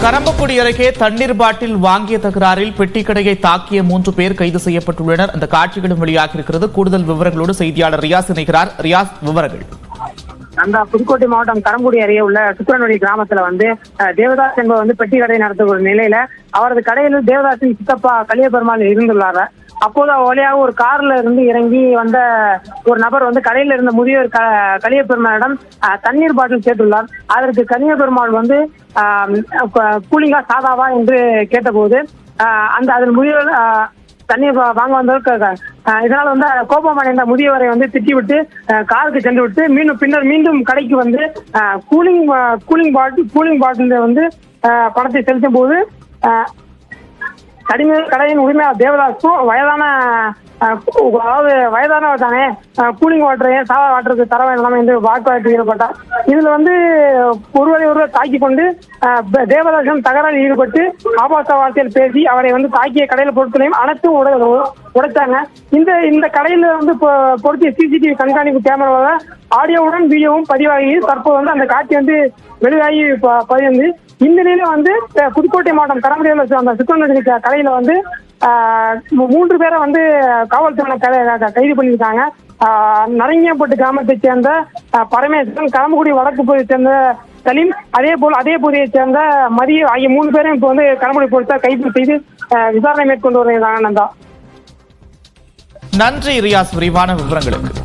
கரம்பக்குடி அருகே தண்ணீர் பாட்டில் வாங்கிய தகராறில் பெட்டி கடையை தாக்கிய 3 பேர் கைது செய்யப்பட்டுள்ளனர். அந்த காட்சிகளும் வெளியாகியிருக்கிறது. கூடுதல் விவரங்களோடு செய்தியாளர் ரியாஸ் இணைக்கிறார். ரியாஸ், விவரங்கள். புதுக்கோட்டை மாவட்டம் கரம்பக்குடி அருகே உள்ள சுக்கரன்வெளி கிராமத்துல தேவதாஸ் என்பவர் பெட்டி கடை நடத்த ஒரு நிலையில அவரது கடையில் தேவதாசின் சித்தப்பா கலியபெருமாள் இருந்துள்ளார். அப்போது வழியாக ஒரு கார்ல இருந்து இறங்கி வந்த ஒரு நபர் கடையில இருந்த முதியோர் கலியபெருமாளிடம் தண்ணீர் பாட்டில் கேட்டுள்ளார். அதற்கு கலியபெருமாள் கூலிங்கா சாதாவா என்று கேட்டபோது அதில் முதியோர் தண்ணீர் வாங்க வந்தவர்கள் இதனால கோபமடைந்த முதியவரை திட்டிவிட்டு காருக்கு சென்று விட்டு மீண்டும் கடைக்கு கூலிங் பாட்டில் பணத்தை செலுத்தும் போது கடையின் உரிமையாளர் தேவதாஸும் வயதானவர் தானே கூலிங் வாட்டரையே சாதா வாட்டருக்கு தர வேண்டாம் என்று வாக்குவாதத்தில் ஈடுபட்டார். இதுல ஒருவர் தாக்கி கொண்டு தேவதாசும் தகராறில் ஈடுபட்டு ஆபாச வார்த்தையில் பேசி அவரை தாக்கிய கடையில பொருட்களையும் அனைத்தும் உடைச்சாங்க. இந்த கடையில பொருத்திய சிசிடிவி கண்காணிப்பு கேமராவோட ஆடியோவுடன் வீடியோவும் பதிவாகி தற்போது அந்த காட்சி வெளியாகி பதிந்து இந்த நிலையில புதுக்கோட்டை மாவட்டம் கரம்பக்குடியில் அந்த சுக்கரன்வெளி கடையில 3 பேரை காவல்துறையினர் கைது பண்ணியிருக்காங்க. நரங்கியப்பட்டு கிராமத்தைச் சேர்ந்த பரமேஸ்வரன், கரம்பக்குடி வடக்கு பகுதியை சேர்ந்த சலீம், அதே பகுதியை சேர்ந்த மதிய ஆகிய 3 பேரும் இப்போ கரம்பக்குடி போலீசார் கைது செய்து விசாரணை மேற்கொண்டு வருகிறாங்க. நன்றி ரியாஸ், விரிவான விவரங்களுக்கு.